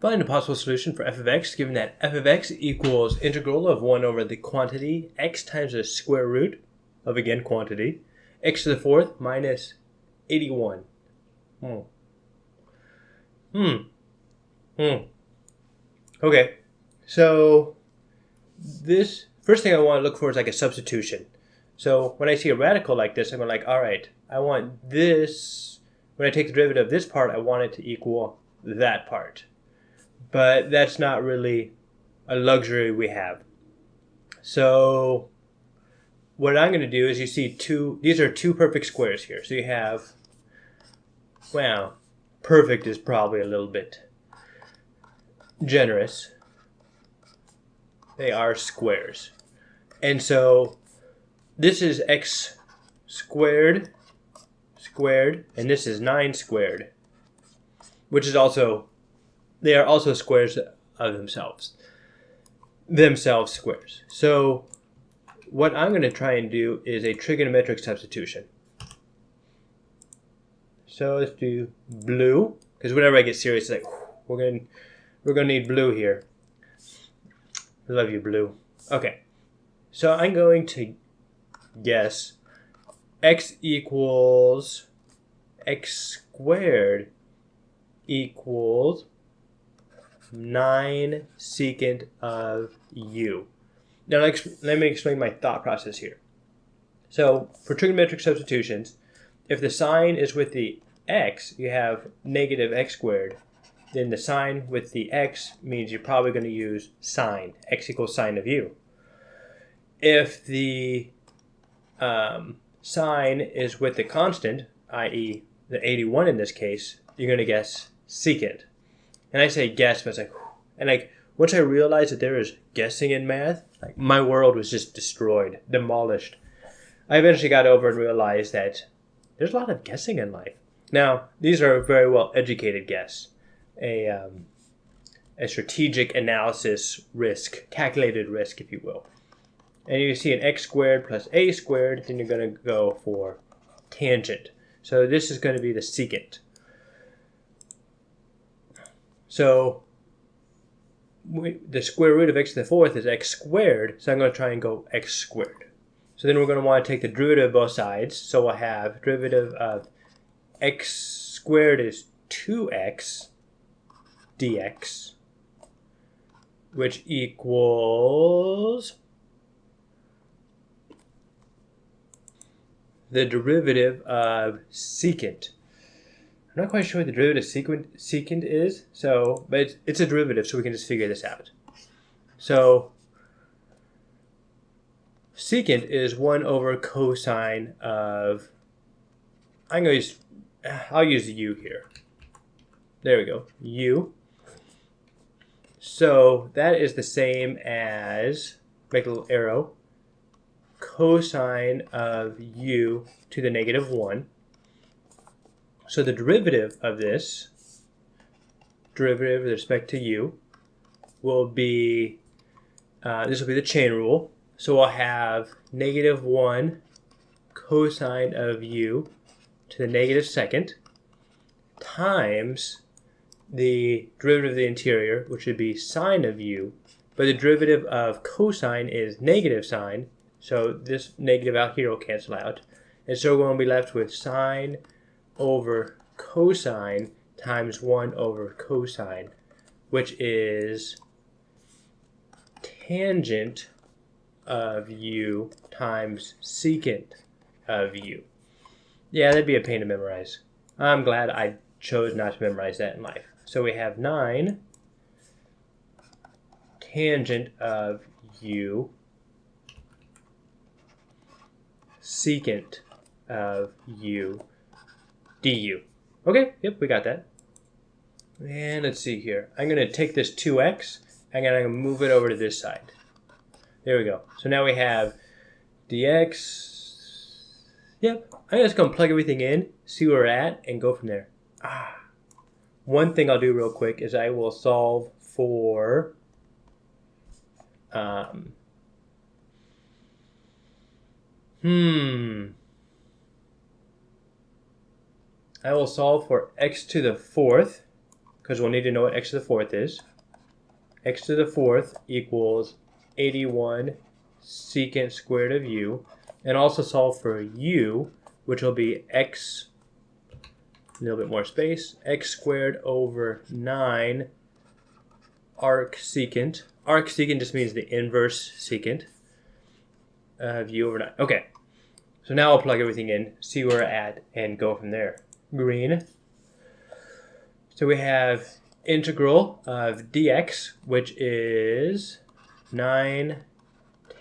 Find a possible solution for f of x given that f of x equals integral of 1 over the quantity x times the square root of, again, quantity, x to the fourth minus 81. Okay, so this first thing I want to look for is like a substitution. So when I see a radical like this, I'm going like, all right, I want this, when I take the derivative of this part, I want it to equal that part. But that's not really a luxury we have. So what I'm going to do is you see these are two perfect squares here. So you have, well, perfect is probably a little bit generous. They are squares. And so this is x squared, and this is 9 squared, which is also, they are also squares of themselves squares. So what I'm going to try and do is a trigonometric substitution. So let's do blue, because whenever I get serious, it's like, we're gonna need blue here. I love you, blue. Okay, so I'm going to guess x equals x squared equals 9 secant of u. Now let me explain my thought process here. So for trigonometric substitutions, if the sign is with the x, you have negative x squared. Then the sign with the x means you're probably going to use sine. X equals sine of u. If the sign is with the constant, i.e. the 81 in this case, you're going to guess secant. And I say guess, but it's like, and like once I realized that there is guessing in math, like my world was just destroyed, demolished. I eventually got over and realized that there's a lot of guessing in life. Now, these are a very well educated guess, a strategic analysis risk, calculated risk, if you will. And you see an x squared plus a squared, then you're going to go for tangent. So this is going to be the secant. So the square root of x to the fourth is x squared, so I'm going to try and go x squared. So then we're going to want to take the derivative of both sides. So we'll have derivative of x squared is 2x dx, which equals the derivative of secant. I'm not quite sure what the derivative secant is, but it's a derivative, so we can just figure this out. So secant is 1 over cosine of, I'll use u here. There we go, u. So that is the same as, make a little arrow, cosine of u to the negative 1. So the derivative of this, derivative with respect to u, will be, this will be the chain rule. So we'll have negative 1 cosine of u to the negative second times the derivative of the interior, which would be sine of u. But the derivative of cosine is negative sine, so this negative out here will cancel out. And so we're going to be left with sine over cosine times 1 over cosine, which is tangent of u times secant of u. Yeah, that'd be a pain to memorize. I'm glad I chose not to memorize that in life. So we have 9 tangent of u secant of u du. Okay, yep, we got that. And let's see here. I'm going to take this 2x, and I'm going to move it over to this side. There we go. So now we have dx. Yep, I'm just going to plug everything in, see where we're at, and go from there. One thing I'll do real quick is I will solve for I will solve for x to the fourth because we'll need to know what x to the fourth is. X to the fourth equals 81 secant squared of u. And also solve for u, which will be x, a little bit more space, x squared over 9 arcsecant. Arcsecant just means the inverse secant of u over 9. Okay, so now I'll plug everything in, see where we're at, and go from there. Green. So we have integral of dx, which is 9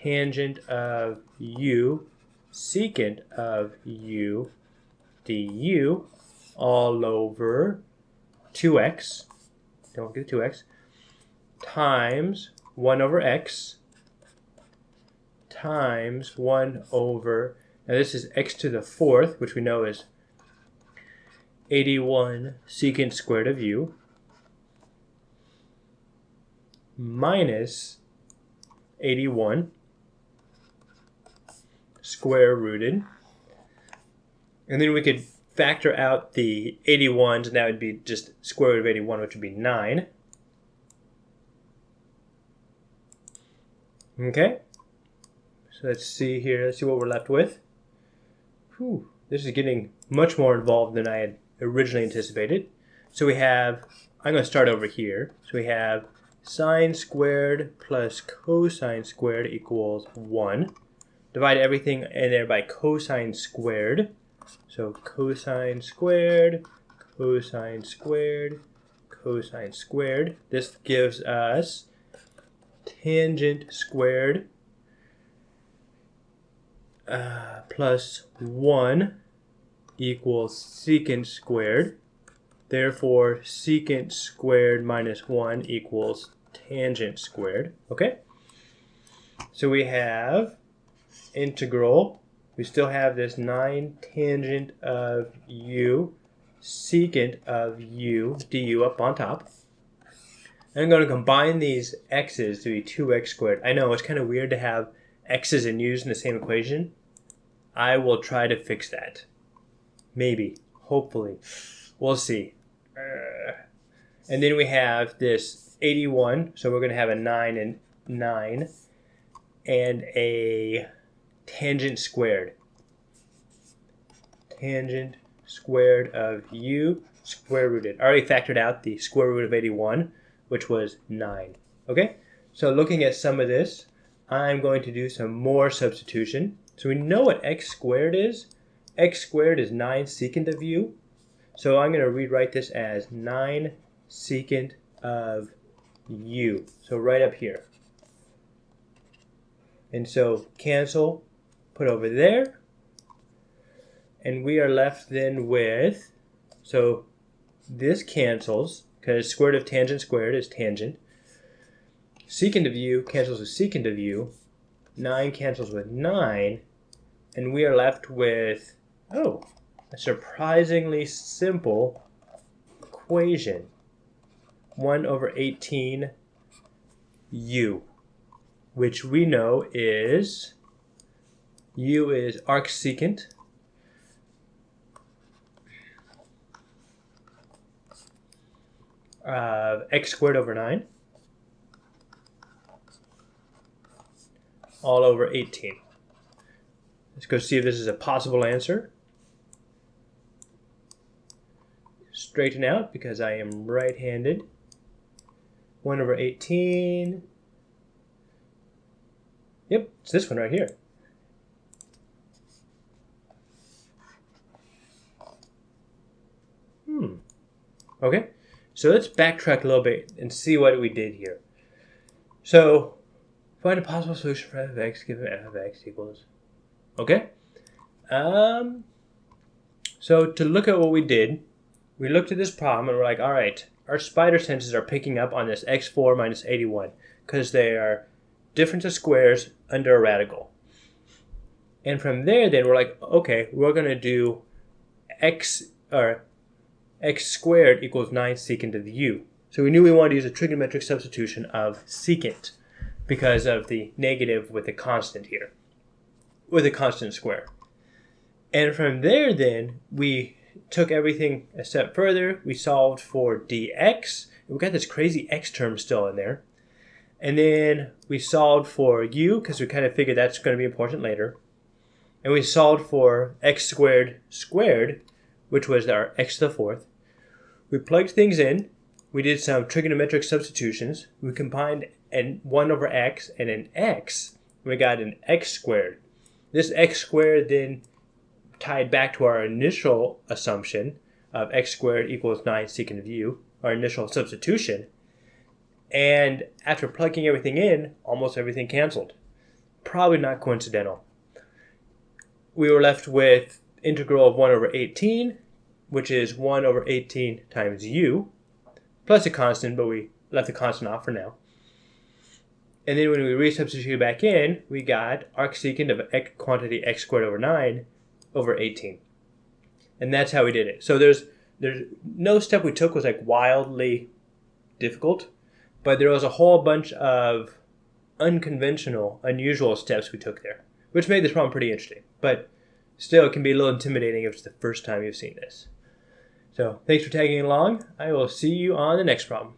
tangent of u secant of u du all over 2x, don't get 2x, times 1 over x times 1 over, now this is x to the fourth, which we know is 81 secant squared of u, minus 81 square rooted, and then we could factor out the 81s, and that would be just square root of 81, which would be 9. Okay, so let's see here, let's see what we're left with. Whew, this is getting much more involved than I had originally anticipated. So we have, I'm going to start over here, so we have sine squared plus cosine squared equals 1. Divide everything in there by cosine squared. So cosine squared, cosine squared, cosine squared. This gives us tangent squared plus 1 equals secant squared. Therefore, secant squared minus 1 equals tangent squared. Okay? So we have integral, we still have this 9 tangent of u secant of u du up on top. I'm going to combine these x's to be 2x squared. I know it's kind of weird to have x's and u's in the same equation. I will try to fix that. Maybe. Hopefully. We'll see. And then we have this 81. So we're going to have a 9 and 9. And a tangent squared. Tangent squared of u square rooted. I already factored out the square root of 81, which was 9. Okay? So looking at some of this, I'm going to do some more substitution. So we know what x squared is. X squared is 9 secant of u. So I'm going to rewrite this as 9 secant of u. So right up here. And so cancel, put over there. And we are left then with, so this cancels, because square root of tangent squared is tangent. Secant of u cancels with secant of u. 9 cancels with 9. And we are left with, oh, a surprisingly simple equation. 1 over 18 u, which we know is, u is arcsecant of x squared over 9 all over 18. Let's go see if this is a possible answer. Straighten out because I am right-handed. 1 over 18. Yep, it's this one right here. Okay, so let's backtrack a little bit and see what we did here. So, find a possible solution for f of x given f of x equals. Okay? So to look at what we did, we looked at this problem and we're like, all right, our spider senses are picking up on this x4 minus 81 because they are difference of squares under a radical. And from there then we're like, okay, we're going to do x squared equals 9 secant of u. So we knew we wanted to use a trigonometric substitution of secant because of the negative with the constant here, with a constant square. And from there then we took everything a step further. We solved for dx. We got this crazy x term still in there. And then we solved for u, because we kind of figured that's going to be important later. And we solved for x squared squared, which was our x to the fourth. We plugged things in. We did some trigonometric substitutions. We combined an 1 over x and an x. We got an x squared. This x squared then tied back to our initial assumption of x squared equals 9 secant of u, our initial substitution. And after plugging everything in, almost everything canceled. Probably not coincidental. We were left with integral of 1 over 18, which is 1 over 18 times u, plus a constant, but we left the constant off for now. And then when we resubstitute back in, we got arcsecant of quantity x squared over 9 over 18. And that's how we did it. So there's no step we took was like wildly difficult, but there was a whole bunch of unconventional, unusual steps we took there, which made this problem pretty interesting. But still, it can be a little intimidating if it's the first time you've seen this. So thanks for tagging along. I will see you on the next problem.